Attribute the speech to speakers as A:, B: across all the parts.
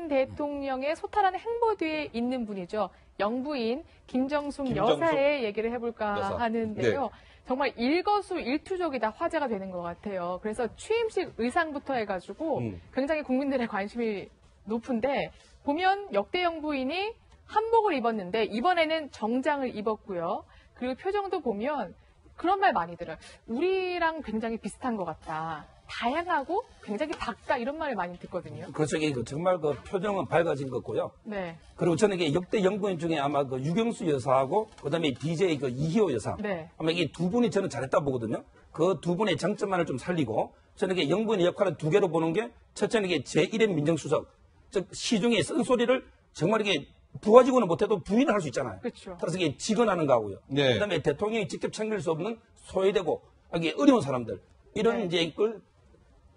A: 대통령의 소탈한 행보 뒤에 있는 분이죠. 영부인 김정숙 여사의 얘기를 해볼까 하는데요. 네. 정말 일거수일투족이 다 화제가 되는 것 같아요. 그래서 취임식 의상부터 해가지고 굉장히 국민들의 관심이 높은데 보면 역대 영부인이 한복을 입었는데 이번에는 정장을 입었고요. 그리고 표정도 보면 그런 말 많이 들어요. 우리랑 굉장히 비슷한 것 같다. 다양하고 굉장히 밝다 이런 말을 많이 듣거든요.
B: 그렇죠. 정말 그 표정은 밝아진 것 같고요.
A: 네.
B: 그리고 저는 이게 역대 영부인 중에 아마 그 유경수 여사하고 그다음에 DJ 그 이희호 여사. 네. 아마 이 두 분이 저는 잘했다 보거든요. 그 두 분의 장점만을 좀 살리고 저는 이게 영부인의 역할을 두 개로 보는 게 첫째는 이게 제1의 민정수석. 즉 시중에 쓴소리를 정말 이게 부가직원은 못해도 부인을 할 수 있잖아요.
A: 그렇죠.
B: 따라서 이게 직언하는 거고요. 네. 그다음에 대통령이 직접 챙길 수 없는 소외되고 이게 어려운 사람들 이런 이제 걸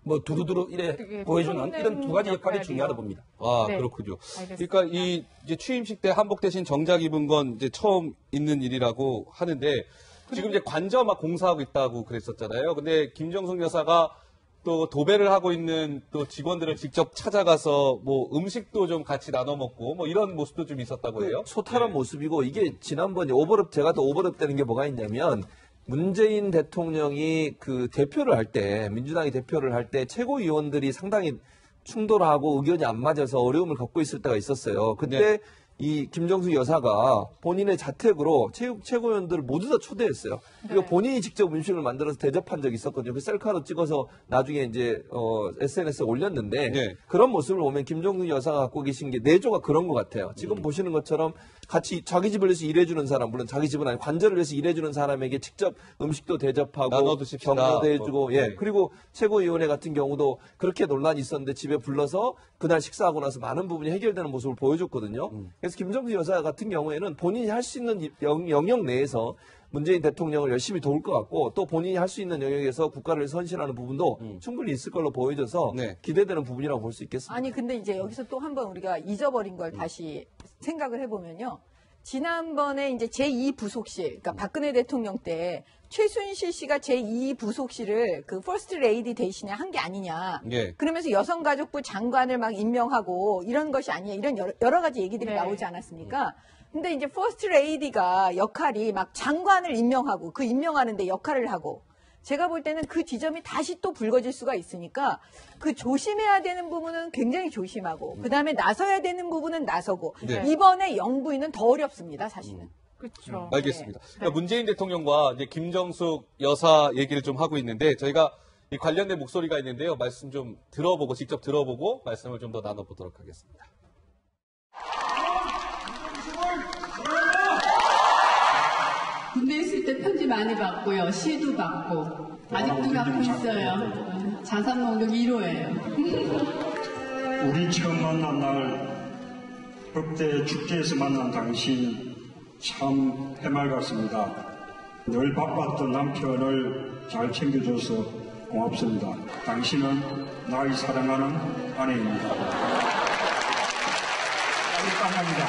B: 뭐 두루두루 이래 보여주는 이런 두 가지 역할이 중요하다고 봅니다.
C: 아, 네. 그렇군요. 알겠습니다. 그러니까 이 이제 취임식 때 한복 대신 정장 입은 건 이제 처음 있는 일이라고 하는데 지금 이제 관저 막 공사하고 있다고 그랬었잖아요. 근데 김정숙 여사가 또 도배를 하고 있는 또 직원들을 직접 찾아가서 뭐 음식도 좀 같이 나눠 먹고 뭐 이런 모습도 좀 있었다고 해요.
D: 소탈한 모습이고 이게 지난번에 제가 또 오버랩 되는 게 뭐가 있냐면 문재인 대통령이 그 대표를 할 때, 민주당이 대표를 할 때 최고위원들이 상당히 충돌하고 의견이 안 맞아서 어려움을 겪고 있을 때가 있었어요. 그때 이 김정숙 여사가 본인의 자택으로 최고위원들을 모두 다 초대했어요. 그리고 본인이 직접 음식을 만들어서 대접한 적이 있었거든요. 그 셀카로 찍어서 나중에 이제 SNS에 올렸는데 그런 모습을 보면 김정숙 여사가 갖고 계신 게 내조가 그런 것 같아요. 지금 보시는 것처럼 같이 자기 집을 위해서 일해주는 사람, 물론 자기 집은 아니고 관저를 위해서 일해주는 사람에게 직접 음식도 대접하고 격려도 해주고 그리고 최고위원회 같은 경우도 그렇게 논란이 있었는데 집에 불러서 그날 식사하고 나서 많은 부분이 해결되는 모습을 보여줬거든요. 그래서 김정숙 여사 같은 경우에는 본인이 할 수 있는 영역 내에서 문재인 대통령을 열심히 도울 것 같고 또 본인이 할 수 있는 영역에서 국가를 선실하는 부분도 충분히 있을 걸로 보여져서 기대되는 부분이라고 볼 수 있겠습니다.
E: 아니 근데 이제 여기서 또 한번 우리가 잊어버린 걸 다시 생각을 해보면요. 지난번에 이제 제2부속실, 그러니까 박근혜 대통령 때 최순실 씨가 제2부속실을 그 퍼스트 레이디 대신에 한 게 아니냐. 그러면서 여성가족부 장관을 막 임명하고 이런 것이 아니냐. 이런 여러 가지 얘기들이 나오지 않았습니까? 근데 이제 퍼스트 레이디가 역할이 막 장관을 임명하고 그 임명하는데 역할을 하고 제가 볼 때는 그 지점이 다시 또 불거질 수가 있으니까 그 조심해야 되는 부분은 굉장히 조심하고 그다음에 나서야 되는 부분은 나서고 이번에 영부인은 더 어렵습니다, 사실은.
A: 그렇죠.
C: 알겠습니다. 그러니까 문재인 대통령과 이제 김정숙 여사 얘기를 좀 하고 있는데 저희가 이 관련된 목소리가 있는데요. 말씀 좀 들어보고 직접 들어보고 말씀을 좀 더 나눠보도록 하겠습니다.
F: 군대 있을 때 편지 많이 받고요. 시도 받고 아직도 갖고 있어요. 자산 목록 1호예요.
G: 우리 처음 만난 날 법대 축제에서 만난 당신 참 해맑았습니다. 늘 바빴던 남편을 잘 챙겨줘서 고맙습니다. 당신은 나의 사랑하는 아내입니다. 감사합니다.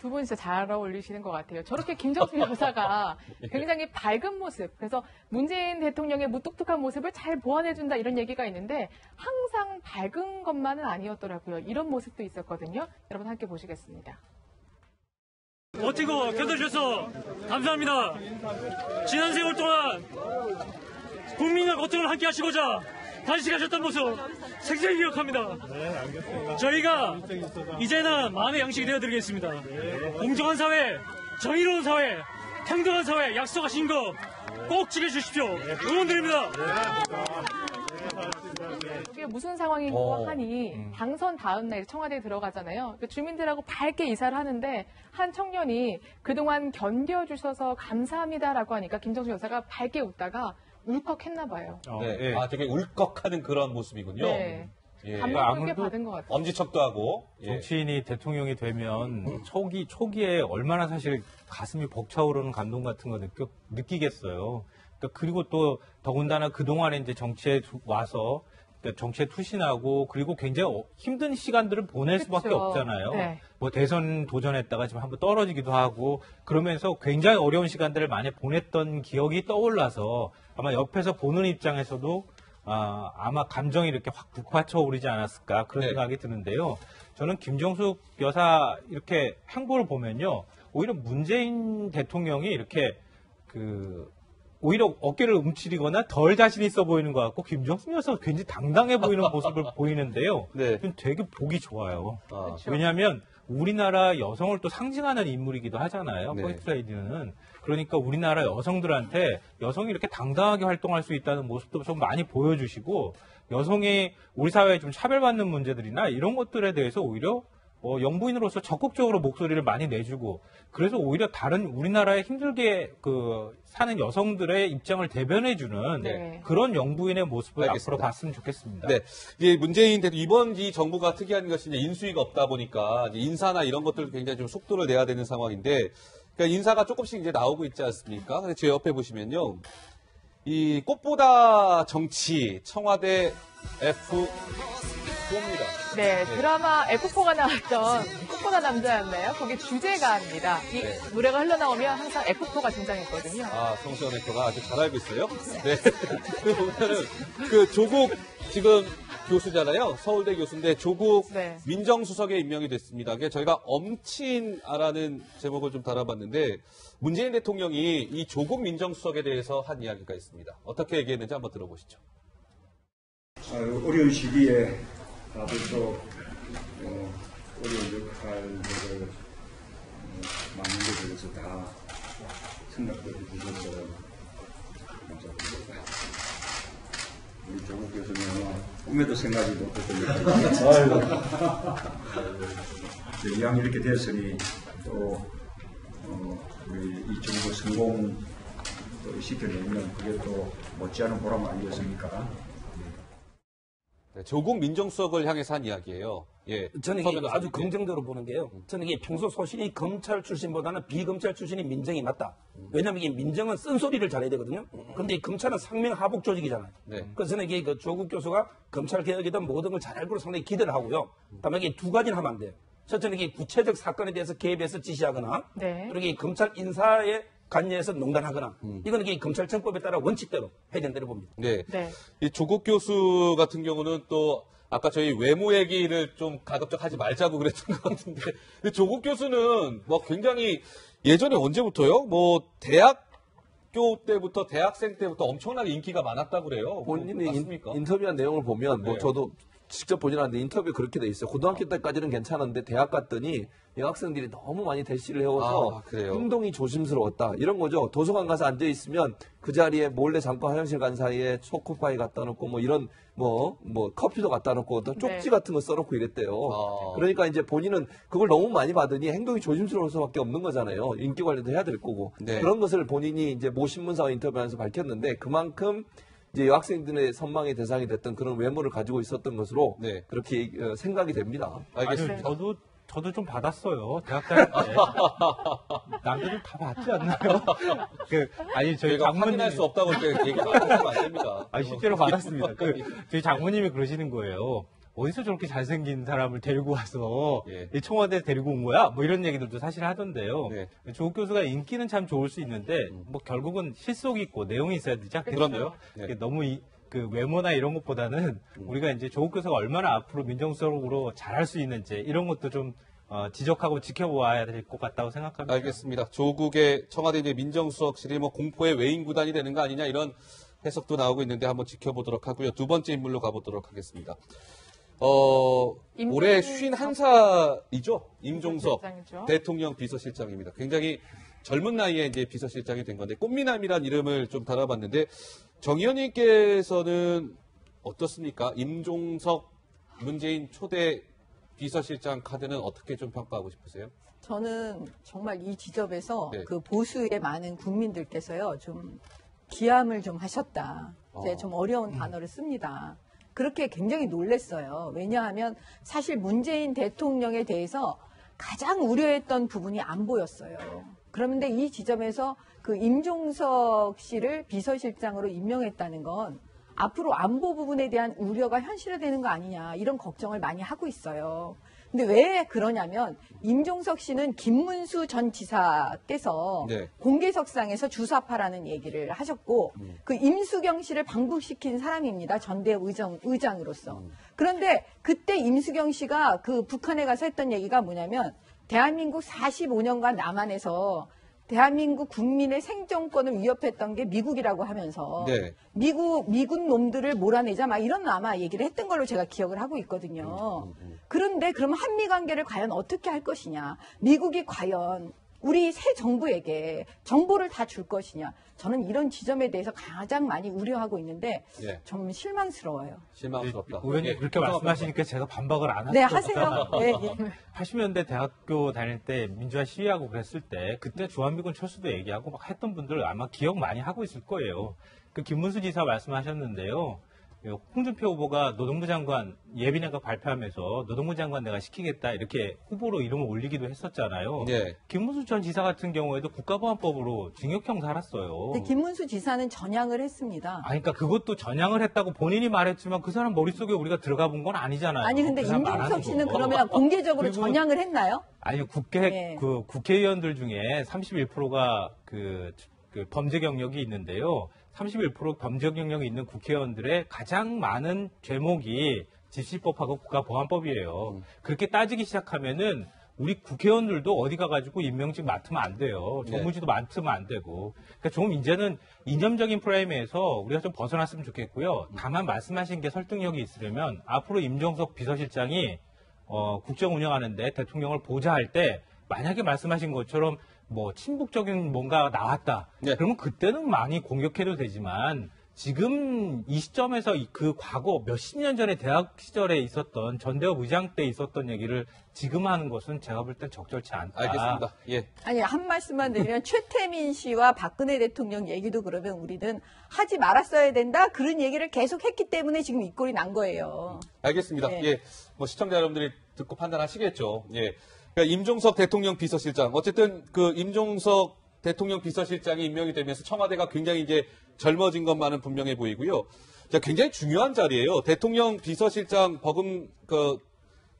A: 두 분 진짜 잘 어울리시는 것 같아요. 저렇게 김정숙 여사가 굉장히 밝은 모습, 그래서 문재인 대통령의 무뚝뚝한 모습을 잘 보완해준다 이런 얘기가 있는데 항상 밝은 것만은 아니었더라고요. 이런 모습도 있었거든요. 여러분 함께 보시겠습니다.
H: 버티고 견뎌주셔서 감사합니다. 지난 세월 동안 국민과 고통을 함께 하시고자 단식하셨던 모습 생생히 기억합니다. 네, 알겠습니다. 저희가 이제는 마음의 양식이 되어드리겠습니다. 공정한 사회, 정의로운 사회, 평등한 사회 약속하신 거 꼭 지켜주십시오. 응원드립니다.
A: 이게 무슨 상황이고 하니 당선 다음 날 청와대에 들어가잖아요. 주민들하고 밝게 인사를 하는데 한 청년이 그동안 견뎌주셔서 감사합니다라고 하니까 김정숙 여사가 밝게 웃다가 울컥했나 봐요.
C: 네. 아, 되게 울컥하는 그런 모습이군요.
A: 네. 감동을 꽤 받은 것 같아요.
C: 엄지척도 하고.
I: 정치인이 대통령이 되면 초기에 얼마나 사실 가슴이 벅차오르는 감동 같은 거 느끼겠어요. 그러니까 그리고 또 더군다나 그동안에 이제 정치에 와서 정치에 투신하고 그리고 굉장히 힘든 시간들을 보낼 수밖에 없잖아요. 네. 뭐 대선 도전했다가 지금 한번 떨어지기도 하고 그러면서 굉장히 어려운 시간들을 많이 보냈던 기억이 떠올라서 아마 옆에서 보는 입장에서도 아마 감정이 이렇게 확 북받쳐 오르지 않았을까 그런 생각이 드는데요. 저는 김정숙 여사 이렇게 행보를 보면요, 오히려 문재인 대통령이 이렇게 오히려 어깨를 움츠리거나 덜 자신 있어 보이는 것 같고 김정숙 여사가 굉장히 당당해 보이는 모습을 보이는데요. 되게 보기 좋아요.
A: 그렇죠.
I: 왜냐하면 우리나라 여성을 또 상징하는 인물이기도 하잖아요. 퍼스트레이디는. 그러니까 우리나라 여성들한테 여성이 이렇게 당당하게 활동할 수 있다는 모습도 좀 많이 보여주시고, 여성이 우리 사회에 좀 차별받는 문제들이나 이런 것들에 대해서 오히려 영부인으로서 적극적으로 목소리를 많이 내주고, 그래서 오히려 다른 우리나라에 힘들게 사는 여성들의 입장을 대변해주는 그런 영부인의 모습을 앞으로 봤으면 좋겠습니다.
C: 네, 이게 문재인 대통령 이번 이 정부가 특이한 것이 이제 인수위가 없다 보니까 이제 인사나 이런 것들 굉장히 좀 속도를 내야 되는 상황인데, 그러니까 인사가 조금씩 이제 나오고 있지 않습니까? 제 옆에 보시면요, 이 꽃보다 정치 청와대 F4입니다.
A: 네, 드라마 F4가 나왔던 꽃보다 남자였나요? 거기 주제가입니다. 이 노래가 흘러나오면 항상 F4가 등장했거든요.
C: 성시원 앵커가 아주 잘 알고 있어요. 네. 그 보면은 조국 지금 교수잖아요. 서울대 교수인데 조국 민정수석에 임명이 됐습니다. 저희가 엄친아라는 제목을 좀 달아봤는데, 문재인 대통령이 이 조국 민정수석에 대해서 한 이야기가 있습니다. 어떻게 얘기했는지 한번 들어보시죠.
G: 어려운 시기에 다들 또 어려운 역할들을 많은 것에 대해서 다 생각해 주셔서 감사합니다. 우리 조국 교수님은 꿈에도 생각이 못했던 역할입니다. 이왕 이렇게 됐으니 또 우리 이 정부 성공 또 시켜내면 그게 또 못지않은 보람 아니겠습니까?
C: 네, 조국 민정수석을 향해서 한 이야기예요.
B: 저는 이게 아주 긍정적으로 보는 게요. 저는 이게 평소 소신이 검찰 출신보다는 비검찰 출신이 민정이 맞다. 왜냐하면 이게 민정은 쓴소리를 잘해야 되거든요. 그런데 이 검찰은 상명하복 조직이잖아요. 그래서 저는 이게 조국 교수가 검찰 개혁이든 모든 걸 잘할 거로 상당히 기대를 하고요. 다만 이게 두 가지는 하면 안 돼요. 첫째는 이게 구체적 사건에 대해서 개입해서 지시하거나, 그리고 이 검찰 인사에 관여해서 농단하거나, 이건 이게 검찰청법에 따라 원칙대로 해야 된다고 봅니다.
C: 이 조국 교수 같은 경우는 또 아까 저희 외모 얘기를 좀 가급적 하지 말자고 그랬던 것 같은데, 조국 교수는 굉장히 예전에 언제부터요? 대학교 때부터 대학생 때부터 엄청나게 인기가 많았다고 그래요.
D: 본인이
C: 맞습니까?
D: 인터뷰한 내용을 보면 저도 직접 보진 않는데 인터뷰에 그렇게 돼 있어요. 고등학교 때까지는 괜찮은데 대학 갔더니 여학생들이 너무 많이 대시를 해와서 행동이 조심스러웠다. 이런 거죠. 도서관 가서 앉아 있으면 그 자리에 몰래 잠깐 화장실 간 사이에 초코파이 갖다 놓고 이런 커피도 갖다 놓고 또 쪽지 같은 거 써놓고 이랬대요. 그러니까 이제 본인은 그걸 너무 많이 받으니 행동이 조심스러울 수밖에 없는 거잖아요. 인기 관리도 해야 될 거고. 그런 것을 본인이 이제 모 신문사와 인터뷰하면서 밝혔는데, 그만큼 이제 여학생들의 선망의 대상이 됐던 그런 외모를 가지고 있었던 것으로 그렇게 생각이 됩니다.
C: 알겠습니다.
I: 저도 좀 받았어요. 대학 다닐 때. 남들은 다 받지 않나요? 저희 장모님
C: 확인할 수 없다고 얘기하면 안 됩니다.
I: 실제로 받았습니다. 저희 장모님이 그러시는 거예요. 어디서 저렇게 잘생긴 사람을 데리고 와서 이 청와대 데리고 온 거야? 이런 얘기들도 사실 하던데요. 조국 교수가 인기는 참 좋을 수 있는데 결국은 실속이 있고 내용이 있어야 되지 않겠어요? 너무 외모나 이런 것보다는 우리가 이제 조국 교수가 얼마나 앞으로 민정수석으로 잘할 수 있는지 이런 것도 좀 지적하고 지켜보아야 될 것 같다고 생각합니다.
C: 알겠습니다. 조국의 청와대 이제 민정수석실이 공포의 외인 구단이 되는 거 아니냐, 이런 해석도 나오고 있는데 한번 지켜보도록 하고요. 두 번째 인물로 가보도록 하겠습니다. 올해 51살이죠. 임종석 대통령 비서실장입니다. 굉장히 젊은 나이에 이제 비서실장이 된 건데, 꽃미남이란 이름을 좀 달아봤는데, 정 의원님께서는 어떻습니까? 임종석 문재인 초대 비서실장 카드는 어떻게 좀 평가하고 싶으세요?
E: 저는 정말 이 지점에서 그 보수의 많은 국민들께서요, 좀 기함을 좀 하셨다. 이제 좀 어려운 단어를 씁니다. 그렇게 굉장히 놀랐어요. 왜냐하면 사실 문재인 대통령에 대해서 가장 우려했던 부분이 안 보였어요. 그런데 이 지점에서 그 임종석 씨를 비서실장으로 임명했다는 건 앞으로 안보 부분에 대한 우려가 현실화되는 거 아니냐, 이런 걱정을 많이 하고 있어요. 근데 왜 그러냐면 임종석 씨는 김문수 전 지사께서
C: 네.
E: 공개석상에서 주사파라는 얘기를 하셨고 그 임수경 씨를 방북시킨 사람입니다. 전대 의장으로서. 그런데 그때 임수경 씨가 그 북한에 가서 했던 얘기가 뭐냐면 대한민국 45년간 남한에서 대한민국 국민의 생존권을 위협했던 게 미국이라고 하면서
C: 네.
E: 미군 놈들을 몰아내자 막 이런 아마 얘기를 했던 걸로 제가 기억을 하고 있거든요. 그런데 그러면 한미 관계를 과연 어떻게 할 것이냐? 미국이 과연 우리 새 정부에게 정보를 다 줄 것이냐? 저는 이런 지점에 대해서 가장 많이 우려하고 있는데
C: 예.
E: 좀 실망스러워요.
C: 실망스럽다.
I: 의원님
C: 예.
I: 그렇게 말씀하시니까 제가 반박을 안
E: 네,
I: 하실 것
E: 하세요.
I: 같아요.
E: 네, 예.
I: 80년대 대학교 다닐 때 민주화 시위하고 그랬을 때 그때 주한미군 철수도 얘기하고 막 했던 분들 아마 기억 많이 하고 있을 거예요. 그 김문수 지사 말씀하셨는데요. 홍준표 후보가 노동부 장관 예비내가 발표하면서 노동부 장관 내가 시키겠다 이렇게 후보로 이름을 올리기도 했었잖아요.
C: 네.
I: 김문수 전 지사 같은 경우에도 국가보안법으로 징역형 살았어요.
E: 근데 김문수 지사는 전향을 했습니다.
I: 그러니까 그것도 전향을 했다고 본인이 말했지만 그 사람 머릿속에 우리가 들어가 본 건 아니잖아요.
E: 아니 근데
I: 그 사람
E: 임종석
I: 말하는
E: 씨는
I: 거고.
E: 그러면 공개적으로
I: 그리고
E: 전향을 했나요?
I: 아니
E: 네.
I: 국회의원들 중에 31%가 그 범죄 경력이 있는데요. 31% 범죄 경력이 있는 국회의원들의 가장 많은 죄목이 집시법하고 국가보안법이에요. 그렇게 따지기 시작하면은 우리 국회의원들도 어디 가가지고 임명직 맡으면 안 돼요. 정무지도 맡으면 안 되고. 그러니까 좀 이제는 이념적인 프레임에서 우리가 좀 벗어났으면 좋겠고요. 다만 말씀하신 게 설득력이 있으려면 앞으로 임종석 비서실장이 국정 운영하는데 대통령을 보좌할 때 만약에 말씀하신 것처럼 뭐 친북적인 뭔가 나왔다.
C: 네.
I: 그러면 그때는 많이 공격해도 되지만 지금 이 시점에서 그 과거 몇십 년 전에 대학 시절에 있었던 전대협 의장 때 있었던 얘기를 지금 하는 것은 제가 볼 땐 적절치 않다.
C: 알겠습니다. 예.
E: 아니 한 말씀만 드리면 최태민 씨와 박근혜 대통령 얘기도 그러면 우리는 하지 말았어야 된다 그런 얘기를 계속 했기 때문에 지금 이 꼴이 난 거예요.
C: 알겠습니다.
E: 네.
C: 예. 뭐 시청자 여러분들이 듣고 판단하시겠죠. 예. 그러니까 임종석 대통령 비서실장. 어쨌든 그 임종석 대통령 비서실장이 임명이 되면서 청와대가 굉장히 이제 젊어진 것만은 분명해 보이고요. 자, 굉장히 중요한 자리예요. 대통령 비서실장 버금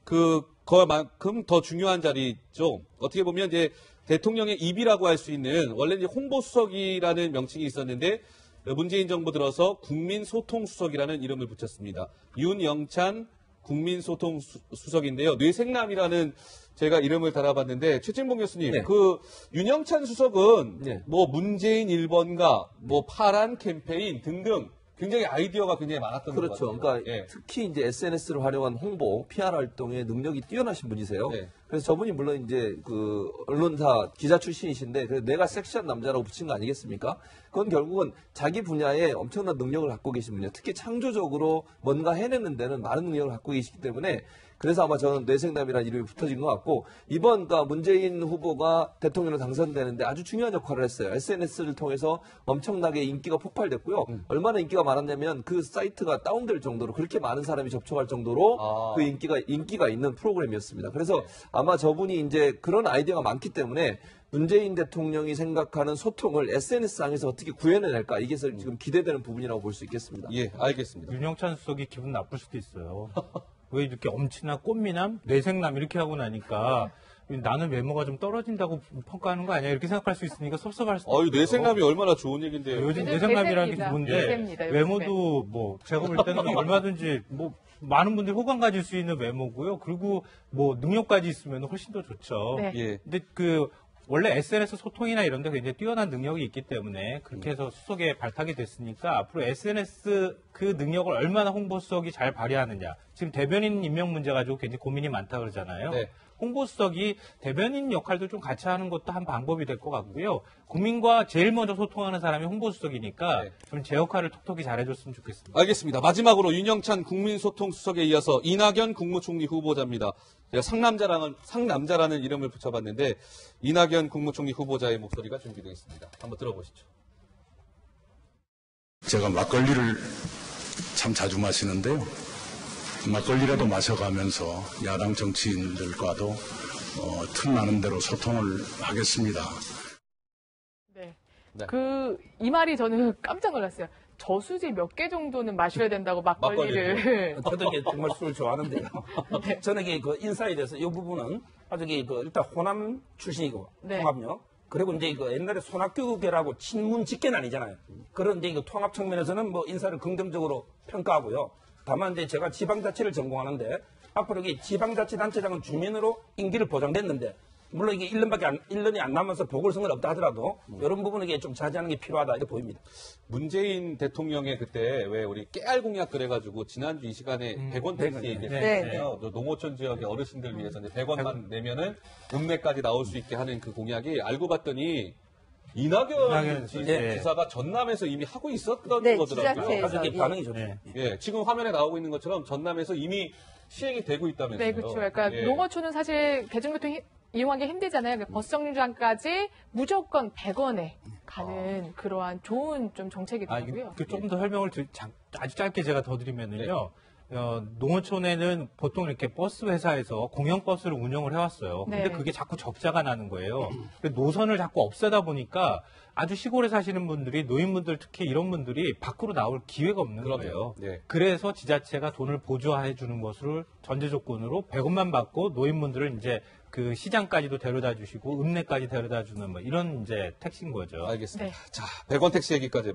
C: 그거만큼 더 중요한 자리죠. 어떻게 보면 이제 대통령의 입이라고 할 수 있는 원래 이제 홍보수석이라는 명칭이 있었는데 문재인 정부 들어서 국민소통수석이라는 이름을 붙였습니다. 윤영찬 국민소통수석인데요. 뇌생남이라는 제가 이름을 달아봤는데 최진봉 교수님,
D: 네.
C: 그 윤영찬 수석은
D: 네.
C: 뭐 문재인 1번가, 뭐 파란 캠페인 등등 굉장히 아이디어가 굉장히 많았던 것
D: 그렇죠.
C: 같아요.
D: 그러니까
C: 예.
D: 특히 이제 SNS를 활용한 홍보, PR 활동에 능력이 뛰어나신 분이세요.
C: 네.
D: 그래서 저분이 물론 이제 그 언론사 기자 출신이신데 그래서 내가 섹시한 남자라고 붙인 거 아니겠습니까? 그건 결국은 자기 분야에 엄청난 능력을 갖고 계신 분이에요. 특히 창조적으로 뭔가 해내는 데는 많은 능력을 갖고 계시기 때문에 그래서 아마 저는 뇌생남이라는 이름이 붙어진 것 같고 이번 그러니까 문재인 후보가 대통령으로 당선되는데 아주 중요한 역할을 했어요. SNS를 통해서 엄청나게 인기가 폭발됐고요. 얼마나 인기가 많았냐면 그 사이트가 다운될 정도로 그렇게 많은 사람이 접촉할 정도로 그 인기가 있는 프로그램이었습니다. 그래서 아마 저분이 이제 그런 아이디어가 많기 때문에 문재인 대통령이 생각하는 소통을 SNS상에서 어떻게 구현해낼까 이게 지금 기대되는 부분이라고 볼 수 있겠습니다.
C: 예, 알겠습니다.
I: 윤영찬 수석이 기분 나쁠 수도 있어요. 왜 이렇게 엄친아, 꽃미남, 뇌생남 이렇게 하고 나니까 나는 외모가 좀 떨어진다고 평가하는 거 아니야? 이렇게 생각할 수 있으니까 섭섭할 수도 있어요.
C: 뇌생남이 얼마나 좋은 얘기인데요.
I: 요즘
A: 요즘
I: 뇌생남이라는 게
A: 대세입니다.
I: 좋은데
A: 대세입니다, 요즘에.
I: 외모도 뭐 제가 볼 때는 얼마든지 뭐 많은 분들이 호감 가질 수 있는 외모고요. 그리고 뭐 능력까지 있으면 훨씬 더 좋죠.
A: 네.
C: 예.
I: 근데 그 원래 SNS 소통이나 이런 데 굉장히 뛰어난 능력이 있기 때문에 그렇게 해서 수석에 발탁이 됐으니까 앞으로 SNS 그 능력을 얼마나 홍보수석이 잘 발휘하느냐. 지금 대변인 임명 문제 가지고 굉장히 고민이 많다 그러잖아요.
C: 네.
I: 홍보수석이 대변인 역할도 좀 같이 하는 것도 한 방법이 될 것 같고요. 국민과 제일 먼저 소통하는 사람이 홍보수석이니까
C: 네.
I: 좀 제 역할을 톡톡히 잘해줬으면 좋겠습니다.
C: 알겠습니다. 마지막으로 윤영찬 국민소통수석에 이어서 이낙연 국무총리 후보자입니다. 제가 상남자라는 이름을 붙여봤는데 이낙연 국무총리 후보자의 목소리가 준비되어 있습니다. 한번 들어보시죠.
J: 제가 막걸리를 참 자주 마시는데요. 막걸리라도 마셔가면서 야당 정치인들과도 틈나는 대로 소통을 하겠습니다.
A: 네.
C: 네.
A: 이 말이 저는 깜짝 놀랐어요. 저수지 몇 개 정도는 마셔야 된다고 막걸리를.
B: 저도 이게 정말 술을 좋아하는데요.
A: 네.
B: 저는 이게 그 인사에 대해서 이 부분은 아주 그 일단 호남 출신이고
A: 네.
B: 통합요. 그리고 이제 그 옛날에 손학규계라고 친문 직계는 아니잖아요. 그런 이제 그 통합 측면에서는 뭐 인사를 긍정적으로 평가하고요. 다만 이제 제가 지방자치를 전공하는데 앞으로 이게 지방자치단체장은 주민으로 임기를 보장됐는데 물론 이게 1년이 안 남아서 보궐선거는 없다 하더라도 이런 부분에 좀 자제하는 게 필요하다 이렇게 보입니다.
C: 문재인 대통령의 그때 왜 우리 깨알 공약 그래가지고 지난주 이 시간에 100원 택시 얘기했잖아요. 농어촌 지역의 어르신들 위해서 이제 100원만 내면은 읍내까지 나올 수 있게 하는 그 공약이 알고 봤더니 이낙연 지사가 전남에서 이미 하고 있었던 거더라고요.
B: 아주 이게 반응이 좋네요.
C: 예, 지금 화면에 나오고 있는 것처럼 전남에서 이미 시행이 되고 있다면서요.
A: 네, 그렇죠. 그러니까 농어촌은 사실 대중교통 이용하기 힘들잖아요. 그러니까 버스 정류장까지 무조건 100원에 가는 그러한 좋은 좀 정책이더라고요.
I: 조금 더 설명을 아주 짧게 제가 더 드리면은요. 농어촌에는 보통 이렇게 버스 회사에서 공영버스를 운영을 해왔어요. 근데 그게 자꾸 적자가 나는 거예요. 노선을 자꾸 없애다 보니까 아주 시골에 사시는 분들이, 노인분들 특히 이런 분들이 밖으로 나올 기회가 없는 거예요. 그래서 지자체가 돈을 보조해 주는 것을 전제 조건으로 100원만 받고 노인분들을 이제 그 시장까지도 데려다 주시고 읍내까지 데려다 주는 뭐 이런 이제 택시인 거죠.
C: 알겠습니다. 자, 100원 택시 얘기까지